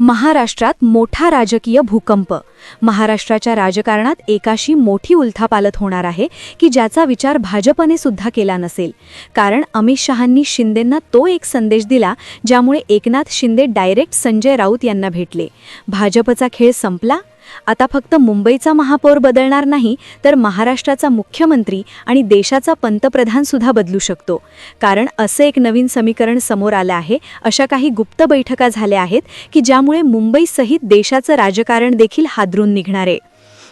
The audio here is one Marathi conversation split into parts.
महाराष्ट्रात मोठा राजकीय भूकंप. महाराष्ट्राच्या राजकारणात एकाशी मोठी उलथापालथ होणार आहे की ज्याचा विचार भाजपने सुद्धा केला नसेल. कारण अमित शहांनी शिंदेंना तो एक संदेश दिला ज्यामुळे एकनाथ शिंदे डायरेक्ट संजय राऊत यांना भेटले. भाजपचा खेळ संपला. आता फक्त मुंबईचा महापौर बदलणार नाही तर महाराष्ट्राचा मुख्यमंत्री आणि देशाचा पंतप्रधान सुद्धा बदलू शकतो. कारण असे एक नवीन समीकरण समोर आले आहे. अशा काही गुप्त बैठका झाल्या आहेत की ज्यामुळे मुंबईसहित देशाचं राजकारण देखील हादरून निघणार आहे.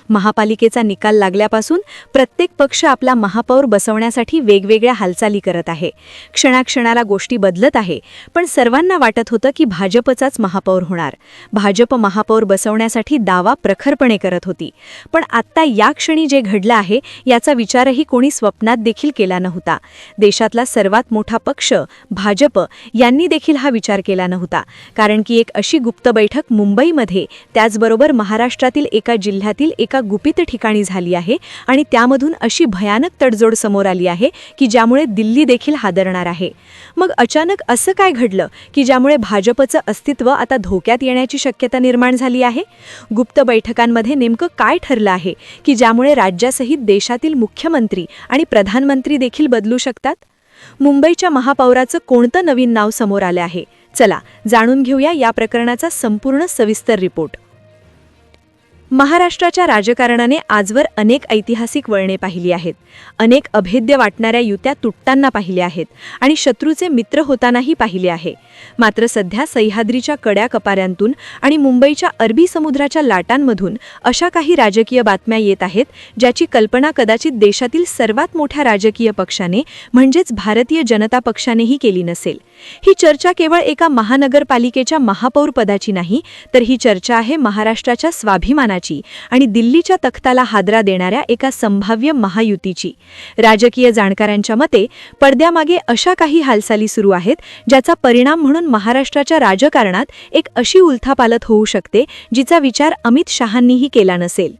महापालिकेचा निकाल लागल्यापासून प्रत्येक पक्ष आपला महापौर बसवण्यासाठी वेगवेगळ्या हालचाली करत आहे. क्षणाक्षणाला गोष्टी बदलत आहे. पण सर्वांना वाटत होतं की भाजपचाच महापौर होणार. भाजप महापौर बसवण्यासाठी दावा प्रखरपणे करत होती. पण आत्ता या क्षणी जे घडलं आहे याचा विचारही कोणी स्वप्नात देखील केला नव्हता. देशातला सर्वात मोठा पक्ष भाजप यांनी देखील हा विचार केला नव्हता. कारण की एक अशी गुप्त बैठक मुंबईमध्ये त्याचबरोबर महाराष्ट्रातील एका जिल्ह्यातील एका गुपित ठिकाणी झाली आहे आणि त्यामधून अशी भयानक तडजोड समोर आली आहे की ज्यामुळे दिल्ली देखील हादरणार आहे. मग अचानक असं काय घडलं की ज्यामुळे भाजपचं अस्तित्व आता धोक्यात येण्याची शक्यता निर्माण झाली आहे? गुप्त बैठकांमध्ये नेमकं काय ठरलं आहे की ज्यामुळे राज्यासहित देशातील मुख्यमंत्री आणि प्रधानमंत्री देखील बदलू शकतात? मुंबईच्या महापौराचं कोणतं नवीन नाव समोर आलं आहे? चला जाणून घेऊया या प्रकरणाचा संपूर्ण सविस्तर रिपोर्ट. महाराष्ट्राच्या राजकारणाने आजवर अनेक ऐतिहासिक वळणे पाहिली आहेत. अनेक अभेद्य वाटणाऱ्या युत्या तुटताना पाहिल्या आहेत आणि शत्रूचे मित्र होतानाही पाहिले आहे. मात्र सध्या सह्याद्रीच्या कड्या कपाऱ्यांतून आणि मुंबईच्या अरबी समुद्राच्या लाटांमधून अशा काही राजकीय बातम्या येत आहेत ज्याची कल्पना कदाचित देशातील सर्वात मोठ्या राजकीय पक्षाने म्हणजेच भारतीय जनता पक्षानेही केली नसेल. ही चर्चा केवळ एका महानगरपालिकेच्या महापौर पदाची नाही, तर ही चर्चा आहे महाराष्ट्राच्या स्वाभिमानाची आणि दिल्लीच्या तख्ताला हादरा देणाऱ्या एका संभाव्य महायुतीची. राजकीय जाणकारांच्या मते पडद्यामागे अशा काही हालचाली सुरू आहेत ज्याचा परिणाम म्हणून महाराष्ट्राच्या राजकारणात एक अशी उलथापालथ होऊ शकते जिचा विचार अमित शहांनीही केला नसेल.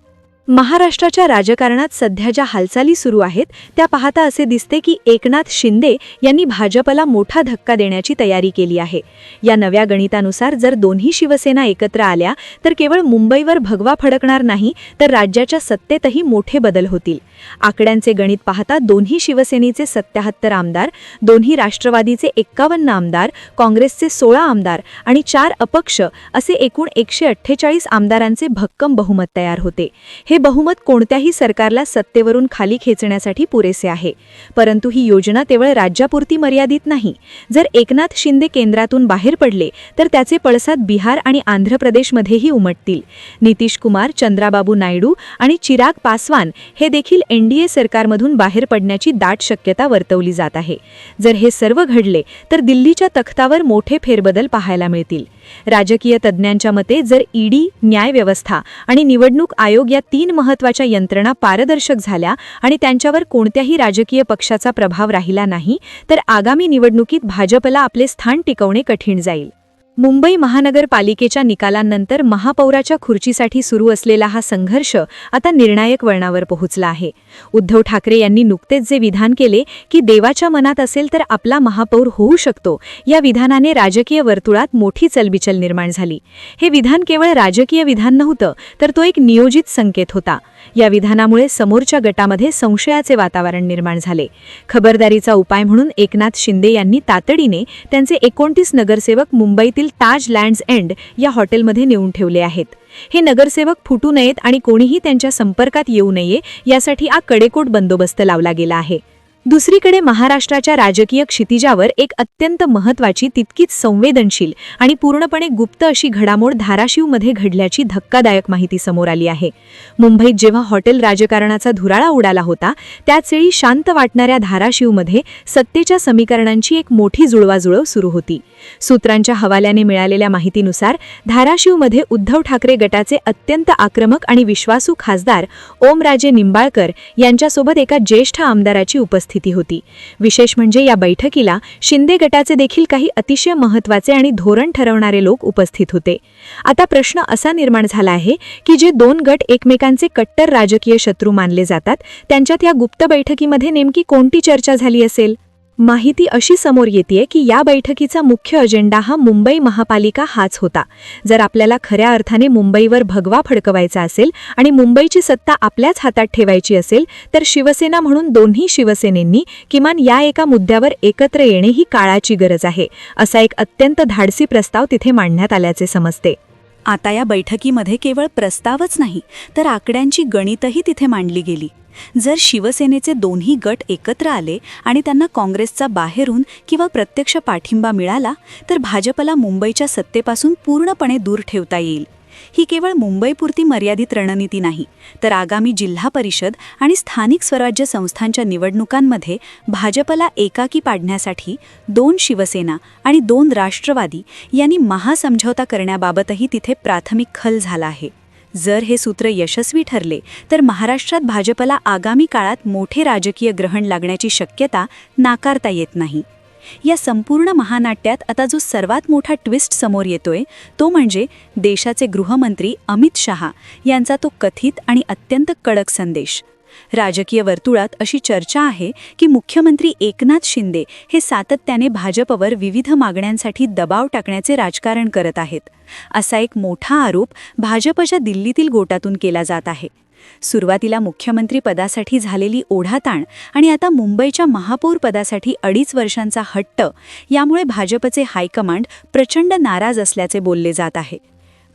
महाराष्ट्राच्या राजकारणात सध्या ज्या हालचाली सुरू आहेत त्या पाहता असे दिसते की एकनाथ शिंदे यांनी भाजपला मोठा धक्का देण्याची तयारी केली आहे. या नव्या गणितानुसार जर दोन्ही शिवसेना एकत्र आल्या तर केवळ मुंबईवर भगवा फडकणार नाही तर राज्याच्या सत्तेतही मोठे बदल होतील. आकड्यांचे गणित पाहता दोन्ही शिवसेनेचे 77 आमदार, दोन्ही राष्ट्रवादीचे 51 आमदार, काँग्रेसचे 16 आमदार आणि 4 अपक्ष असे एकूण 148 आमदारांचे भक्कम बहुमत तयार होते. हे बहुमत कोणत्याही सरकारला सत्तेवरून खाली खेचण्यासाठी पुरेसे आहे. परंतु ही योजना केवळ राज्यापुरती मर्यादित नाही. जर एकनाथ शिंदे केंद्रातून बाहेर पडले तर त्याचे पडसाद बिहार आणि आंध्र प्रदेशमध्येही उमटतील. नितीश कुमार, चंद्राबाबू नायडू आणि चिराग पासवान हे देखील एनडीए सरकारमधून बाहेर पडण्याची दाट शक्यता वर्तवली जात आहे. जर हे सर्व घडले तर दिल्लीच्या तख्तावर मोठे फेरबदल पाहायला मिळतील. राजकीय तज्ज्ञांच्या मते जर ईडी, न्याय व्यवस्था आणि निवडणूक आयोग या 3 महत्त्वाच्या यंत्रणा पारदर्शक झाल्या आणि त्यांच्यावर कोणत्याही राजकीय पक्षाचा प्रभाव राहिला नाही तर आगामी निवडणुकीत भाजपला आपले स्थान टिकवणे कठीण जाईल. मुंबई महानगरपालिकेच्या निकालांनंतर महापौराच्या खुर्चीसाठी सुरू असलेला हा संघर्ष आता निर्णायक वळणावर पोहोचला आहे. उद्धव ठाकरे यांनी नुकतेच जे विधान केले की देवाच्या मनात असेल तर आपला महापौर होऊ शकतो, या विधानाने राजकीय वर्तुळात मोठी चलबिचल निर्माण झाली. हे विधान केवळ राजकीय विधान नव्हतं तर तो एक नियोजित संकेत होता. या विधानामुळे समोरच्या गटामध्ये संशयाचे वातावरण निर्माण झाले. खबरदारीचा उपाय म्हणून एकनाथ शिंदे यांनी तातडीने त्यांचे 29 नगरसेवक मुंबईतील ताज लँड्स एंड या हॉटेलमध्ये नेऊन ठेवले आहेत. हे नगरसेवक फुटू नयेत आणि कोणीही त्यांच्या संपर्कात येऊ नये यासाठी कडेकोट बंदोबस्त लावला गेला आहे. दुसरीकडे महाराष्ट्राच्या राजकीय क्षितिजावर एक अत्यंत महत्त्वाची, तितकीच संवेदनशील आणि पूर्णपणे गुप्त अशी घडामोड धाराशिवमध्ये घडल्याची धक्कादायक माहिती समोर आली आहे. मुंबईत जेव्हा हॉटेल राजकारणाचा धुराळा उडाला होता त्याचवेळी शांत वाटणाऱ्या धाराशिवमध्ये सत्तेच्या समीकरणांची एक मोठी जुळवाजुळव सुरू होती. सूत्रांच्या हवाल्याने मिळालेल्या माहितीनुसार धाराशिवमध्ये उद्धव ठाकरे गटाचे अत्यंत आक्रमक आणि विश्वासू खासदार ओमराजे निंबाळकर यांच्यासोबत एका ज्येष्ठ आमदाराची उपस्थिती होती. विशेष म्हणजे या बैठकीला शिंदे गटाचे देखील काही अतिशय महत्त्वाचे आणि धोरण ठरवणारे लोक उपस्थित होते. आता प्रश्न असा निर्माण झाला आहे की जे 2 गट एकमेकांचे कट्टर राजकीय शत्रू मानले जातात त्यांच्यात या गुप्त बैठकीमध्ये नेमकी कोणती चर्चा झाली असेल? माहिती अशी समोर येतेय की या बैठकीचा मुख्य अजेंडा हा मुंबई महापालिका हाच होता. जर आपल्याला खऱ्या अर्थाने मुंबईवर भगवा फडकवायचा असेल आणि मुंबईची सत्ता आपल्याच हातात ठेवायची असेल तर शिवसेना म्हणून दोन्ही शिवसेनेंनी किमान या एका मुद्द्यावर एकत्र येणे ही काळाची गरज आहे, असा एक अत्यंत धाडसी प्रस्ताव तिथे मांडण्यात आल्याचे समजते. आता या बैठकीमध्ये केवळ प्रस्तावच नाही तर आकड्यांची गणितही तिथे मांडली गेली. जर शिवसेनेचे दोन्ही गट एकत्र आले आणि त्यांना काँग्रेसचा बाहेरून किंवा प्रत्यक्ष पाठिंबा मिळाला तर भाजपला मुंबईच्या सत्तेपासून पूर्णपणे दूर ठेवता येईल. ही केवळ मुंबईपुरती मर्यादित रणनीती नाही तर आगामी जिल्हा परिषद आणि स्थानिक स्वराज्य संस्थांच्या निवडणुकांमध्ये भाजपला एकाकी पाडण्यासाठी 2 शिवसेना आणि 2 राष्ट्रवादी यांनी महासमझौता करण्याबाबतही तिथे प्राथमिक खल झाला आहे. जर हे सूत्र यशस्वी ठरले तर महाराष्ट्रात भाजपला आगामी काळात मोठे राजकीय ग्रहण लागण्याची शक्यता नाकारता येत नाही. या संपूर्ण महानाट्यात आता जो सर्वात मोठा ट्विस्ट समोर येतोय तो म्हणजे देशाचे गृहमंत्री अमित शहा यांचा तो कथित आणि अत्यंत कडक संदेश. राजकीय वर्तुळात अशी चर्चा आहे की मुख्यमंत्री एकनाथ शिंदे हे सातत्याने भाजपवर विविध मागण्यांसाठी दबाव टाकण्याचे राजकारण करत आहेत, असा एक मोठा आरोप भाजपच्या दिल्लीतील गोटातून केला जात आहे. सुरुवातीला मुख्यमंत्री पदासाठी झालेली ओढाताण आणि आता मुंबईच्या महापौर पदासाठी 2.5 वर्षांचा हट्ट यामुळे भाजपचे हायकमांड प्रचंड नाराज असल्याचे बोलले जात आहे.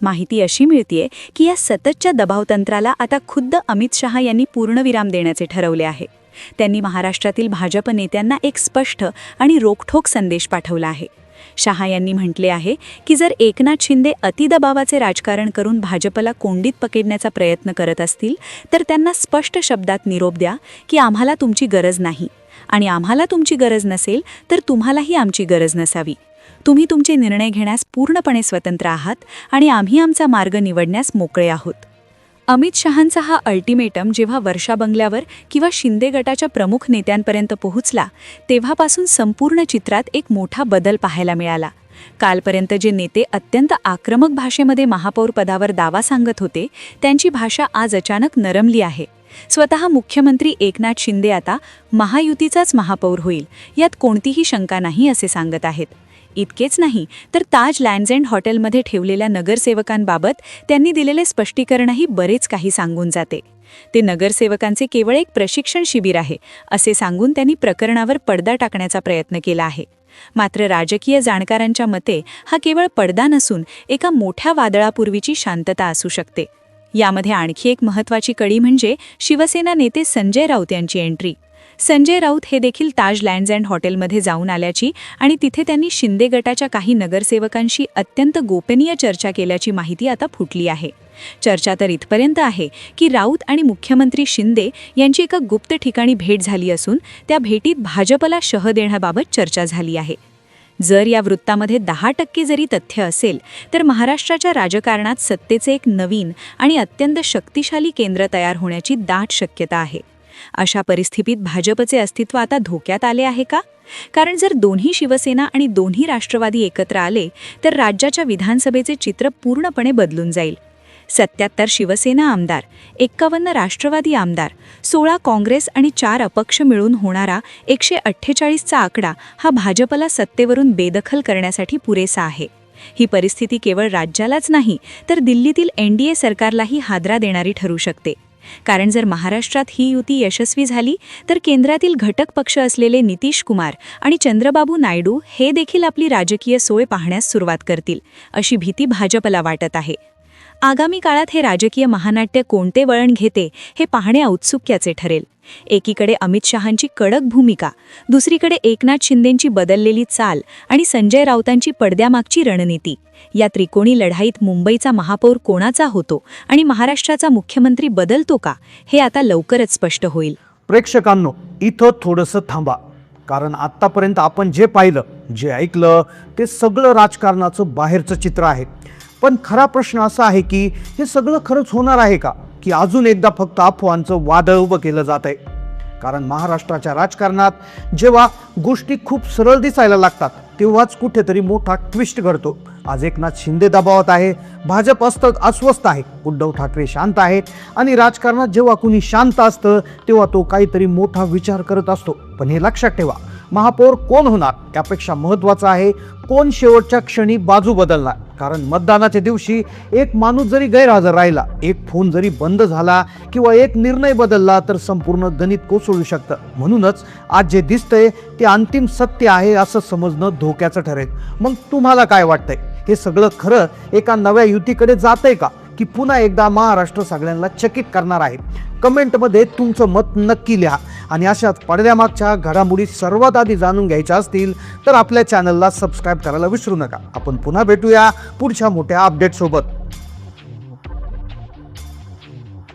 माहिती अशी मिळतेय की या सततच्या दबावतंत्राला आता खुद्द अमित शहा यांनी पूर्णविराम देण्याचे ठरवले आहे. त्यांनी महाराष्ट्रातील भाजप नेत्यांना एक स्पष्ट आणि रोखठोक संदेश पाठवला आहे. शहा यांनी म्हटले आहे की जर एकनाथ शिंदे अतिदबावाचे राजकारण करून भाजपला कोंडीत पकडण्याचा प्रयत्न करत असतील तर त्यांना स्पष्ट शब्दात निरोप द्या की आम्हाला तुमची गरज नाही आणि आम्हाला तुमची गरज नसेल तर तुम्हालाही आमची गरज नसावी. तुम्ही तुमचे निर्णय घेण्यास पूर्णपणे स्वतंत्र आहात आणि आम्ही आमचा मार्ग निवडण्यास मोकळे आहोत. अमित शहांचा हा अल्टिमेटम जेव्हा वर्षा बंगल्यावर किंवा शिंदे गटाच्या प्रमुख नेत्यांपर्यंत पोहोचला तेव्हापासून संपूर्ण चित्रात एक मोठा बदल पाहायला मिळाला. कालपर्यंत जे नेते अत्यंत आक्रमक भाषेमध्ये महापौर पदावर दावा सांगत होते त्यांची भाषा आज अचानक नरमली आहे. स्वतः मुख्यमंत्री एकनाथ शिंदे आता महायुतीचाच महापौर होईल यात कोणतीही शंका नाही असे सांगत आहेत. इतकेच नाही तर ताज लँड्स एंड हॉटेलमध्ये ठेवलेल्या नगरसेवकांबाबत त्यांनी दिलेले स्पष्टीकरणही बरेच काही सांगून जाते. ते नगरसेवकांचे केवळ एक प्रशिक्षण शिबिर आहे असे सांगून त्यांनी प्रकरणावर पडदा टाकण्याचा प्रयत्न केला आहे. मात्र राजकीय जाणकारांच्या मते हा केवळ पडदा नसून एका मोठ्या वादळापूर्वीची शांतता असू शकते. यामध्ये आणखी एक महत्त्वाची कडी म्हणजे शिवसेना नेते संजय राऊत यांची एंट्री. संजय राऊत हे देखील ताज लँड्स अँड हॉटेलमध्ये जाऊन आल्याची आणि तिथे त्यांनी शिंदे गटाच्या काही नगरसेवकांशी अत्यंत गोपनीय चर्चा केल्याची माहिती आता फुटली आहे. चर्चा तर इथपर्यंत आहे की राऊत आणि मुख्यमंत्री शिंदे यांची एका गुप्त ठिकाणी भेट झाली असून त्या भेटीत भाजपला शह देण्याबाबत चर्चा झाली आहे. जर या वृत्तामध्ये 10% जरी तथ्य असेल तर महाराष्ट्राच्या राजकारणात सत्तेचे एक नवीन आणि अत्यंत शक्तिशाली केंद्र तयार होण्याची दाट शक्यता आहे. अशा परिस्थितीत भाजपचे अस्तित्व आता धोक्यात आले आहे का? कारण जर दोन्ही शिवसेना आणि दोन्ही राष्ट्रवादी एकत्र आले तर राज्याच्या विधानसभेचे चित्र पूर्णपणे बदलून जाईल. 77 शिवसेना आमदार, 51 राष्ट्रवादी आमदार, 16 काँग्रेस आणि 4 अपक्ष मिळून होणारा 148चा आकडा हा भाजपला सत्तेवरून बेदखल करण्यासाठी पुरेसा आहे. ही परिस्थिती केवळ राज्यालाच नाही तर दिल्लीतील NDA सरकारलाही हादरा देणारी ठरू शकते. कारण जर महाराष्ट्रात ही युती यशस्वी झाली तर केंद्रातील घटक पक्ष असलेले नितीश कुमार आणि चंद्रबाबू नायडू हे देखील आपली राजकीय सोय पाहण्यास सुरुवात करतील अशी भीती भाजपला वाटत आहे. आगामी काळात हे राजकीय महानाट्य कोणते वळण घेते हे पाहणे औत्सुक्याचे ठरेल. एकीकडे अमित शहांची कडक भूमिका, दुसरीकडे एकनाथ शिंदेंची बदललेली चाल आणि संजय राऊतांची पडद्यामागची रणनीती. या त्रिकोणी लढाईत मुंबईचा महापौर कोणाचा होतो आणि महाराष्ट्राचा मुख्यमंत्री बदलतो का हे आता लवकरच स्पष्ट होईल. प्रेक्षकांनो, इथं थोडंसं थांबा, कारण आत्तापर्यंत आपण जे पाहिलं, जे ऐकलं ते सगळं राजकारणाचं बाहेरचं चित्र आहे. पण खरा प्रश्न असा आहे की हे सगळं खरंच होणार आहे का, की अजून एकदा फक्त अफवांचं वादळ उभं केलं जात आहे. कारण महाराष्ट्राच्या राजकारणात जेव्हा गोष्टी खूप सरळ दिसायला लागतात तेव्हाच कुठेतरी मोठा ट्विस्ट घडतो. आज एकनाथ शिंदे दबावात आहे, भाजप अस्वस्थ आहे, उद्धव ठाकरे शांत आहेत आणि राजकारणात जेव्हा कुणी शांत असतं तेव्हा तो काहीतरी मोठा विचार करत असतो. पण हे लक्षात ठेवा, महापौर कोण होणार यापेक्षा महत्त्वाचं आहे कोण शेवटच्या क्षणी बाजू बदलणार. कारण मतदानाच्या दिवशी एक माणूस जरी गैरहजर राहिला, एक फोन जरी बंद झाला किंवा एक निर्णय बदलला तर संपूर्ण गणित कोसळू शकतं. म्हणूनच आज जे दिसतंय ते अंतिम सत्य आहे असं समजणं धोक्याचं ठरेल. मग तुम्हाला काय वाटतंय? हे सगळं खरं एका नव्या युतीकडे जातंय का, की पुन्हा एकदा महाराष्ट्र सगळ्यांना चकित करणार आहे? कमेंटमध्ये तुमचं मत नक्की लिहा. आणि अशाच पडद्यामागच्या घडामोडी सर्वात आधी जाणून घ्यायच्या असतील तर आपल्या चॅनलला सबस्क्राईब करायला विसरू नका. आपण पुन्हा भेटूया पुढच्या मोठ्या अपडेटसोबत.